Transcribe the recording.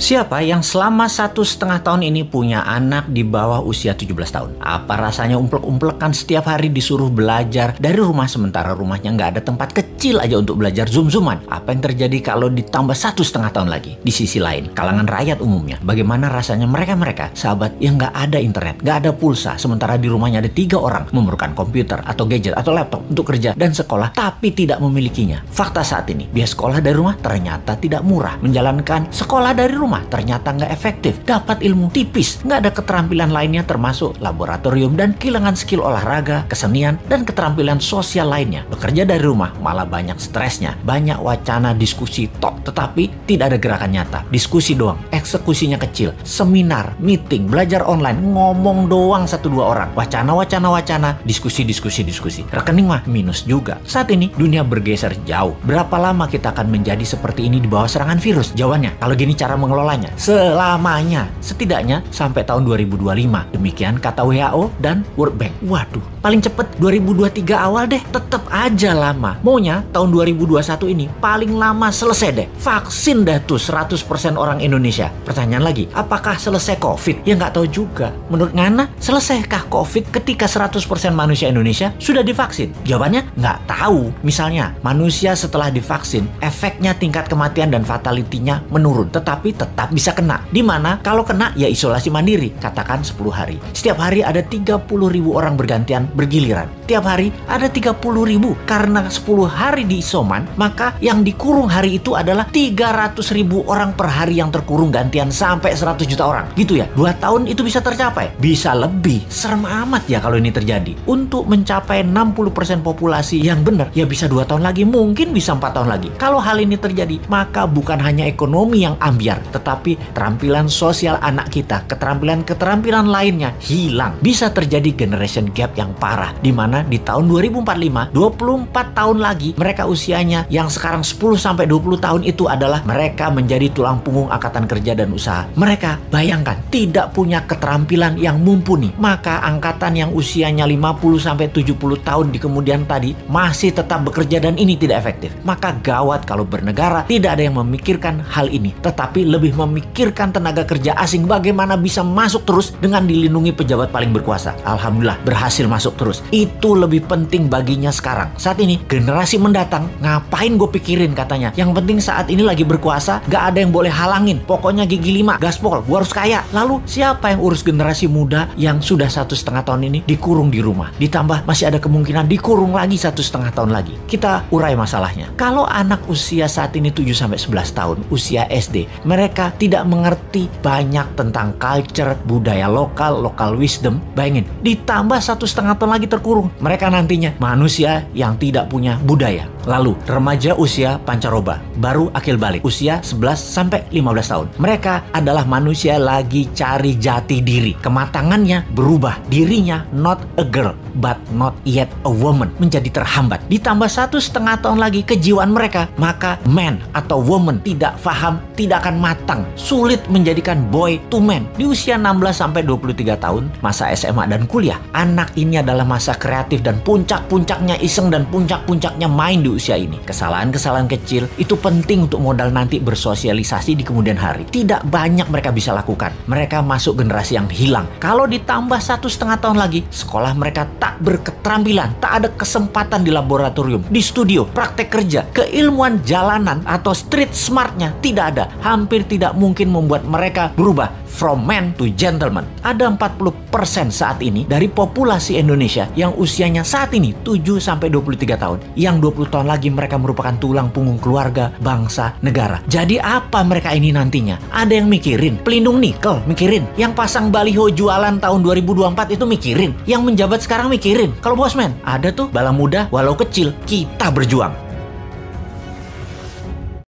Siapa yang selama 1,5 tahun ini punya anak di bawah usia 17 tahun? Apa rasanya umplek-umplekan setiap hari disuruh belajar dari rumah sementara rumahnya nggak ada tempat kecil aja untuk belajar zoom-zooman? Apa yang terjadi kalau ditambah 1,5 tahun lagi? Di sisi lain, kalangan rakyat umumnya, bagaimana rasanya mereka sahabat yang nggak ada internet, nggak ada pulsa, sementara di rumahnya ada 3 orang memerlukan komputer atau gadget atau laptop untuk kerja dan sekolah, tapi tidak memilikinya. Fakta saat ini, biaya sekolah dari rumah ternyata tidak murah. Menjalankan sekolah dari rumah ternyata nggak efektif, dapat ilmu tipis, nggak ada keterampilan lainnya termasuk laboratorium dan kehilangan skill olahraga, kesenian, dan keterampilan sosial lainnya. Bekerja dari rumah malah banyak stresnya, banyak wacana diskusi tok, tetapi tidak ada gerakan nyata. Diskusi doang, eksekusinya kecil, seminar, meeting, belajar online, ngomong doang 1-2 orang, wacana, diskusi. Rekening mah minus juga. Saat ini dunia bergeser jauh. Berapa lama kita akan menjadi seperti ini di bawah serangan virus? Jawabannya, kalau gini cara mengelolanya, selamanya, setidaknya sampai tahun 2025. Demikian kata WHO dan World Bank. Waduh, paling cepet 2023 awal deh. Tetep aja lama. Maunya tahun 2021 ini paling lama selesai deh. Vaksin deh tuh 100% orang Indonesia. Pertanyaan lagi, apakah selesai COVID? Ya nggak tahu juga. Menurut Ngana, selesaikah COVID ketika 100% manusia Indonesia sudah divaksin? Jawabannya nggak tahu. Misalnya, manusia setelah divaksin, efeknya tingkat kematian dan fatality-nya menurun, tetapi tetap bisa kena. Dimana kalau kena ya isolasi mandiri, katakan 10 hari. Setiap hari ada 30.000 orang bergantian bergiliran. Tiap hari ada 30.000. Karena 10 hari di isoman, maka yang dikurung hari itu adalah 300.000 orang per hari yang terkurung gantian sampai 100 juta orang. Gitu ya, 2 tahun itu bisa tercapai. Bisa lebih. Serem amat ya kalau ini terjadi. Untuk mencapai 60% populasi yang benar, ya bisa 2 tahun lagi, mungkin bisa 4 tahun lagi. Kalau hal ini terjadi, maka bukan hanya ekonomi yang ambiar, tetapi keterampilan sosial anak kita, keterampilan lainnya hilang. Bisa terjadi generation gap yang parah, di mana di tahun 2045, 24 tahun lagi, mereka usianya yang sekarang 10-20 tahun itu adalah mereka menjadi tulang punggung angkatan kerja dan usaha. Mereka, bayangkan, tidak punya keterampilan yang mumpuni. Maka angkatan yang usianya 50-70 tahun di kemudian tadi masih tetap bekerja dan ini tidak efektif. Maka gawat kalau bernegara tidak ada yang memikirkan hal ini, tetapi lebih memikirkan tenaga kerja asing bagaimana bisa masuk terus dengan dilindungi pejabat paling berkuasa. Alhamdulillah berhasil masuk terus. Itu lebih penting baginya sekarang. Saat ini generasi mendatang ngapain gue pikirin katanya. Yang penting saat ini lagi berkuasa, gak ada yang boleh halangin. Pokoknya gigi 5, gaspol, gue harus kaya. Lalu siapa yang urus generasi muda yang sudah 1,5 tahun ini dikurung di rumah? Ditambah masih ada kemungkinan dikurung lagi 1,5 tahun lagi. Kita urai masalahnya. Kalau anak usia saat ini 7-11 tahun, usia SD, mereka tidak mengerti banyak tentang culture, budaya lokal wisdom. Bayangin, ditambah 1,5 tahun lagi terkurung. Mereka nantinya manusia yang tidak punya budaya. Lalu, remaja usia pancaroba, baru akil balik, usia 11-15 tahun. Mereka adalah manusia lagi cari jati diri. Kematangannya berubah. Dirinya not a girl, but not yet a woman. Menjadi terhambat. Ditambah 1,5 tahun lagi kejiwaan mereka, maka man atau woman tidak paham, tidak akan matang. Sulit menjadikan boy to man. Di usia 16-23 tahun, masa SMA dan kuliah, anak ini adalah masa kreatif dan puncak-puncaknya iseng dan puncak-puncaknya main di usia ini. Kesalahan-kesalahan kecil itu penting untuk modal nanti bersosialisasi di kemudian hari. Tidak banyak mereka bisa lakukan. Mereka masuk generasi yang hilang. Kalau ditambah 1,5 tahun lagi, sekolah mereka tak berketerampilan, tak ada kesempatan di laboratorium, di studio, praktek kerja, keilmuan jalanan atau street smartnya tidak ada. Hampir tidak mungkin membuat mereka berubah from man to gentleman. Ada 40% saat ini dari populasi Indonesia yang usianya saat ini 7-23 tahun. Yang 20 tahun lagi mereka merupakan tulang punggung keluarga, bangsa, negara. Jadi apa mereka ini nantinya? Ada yang mikirin pelindung nikel, mikirin. Yang pasang baliho jualan tahun 2024 itu mikirin. Yang menjabat sekarang mikirin. Kalau bosman, ada tuh bala muda walau kecil, kita berjuang.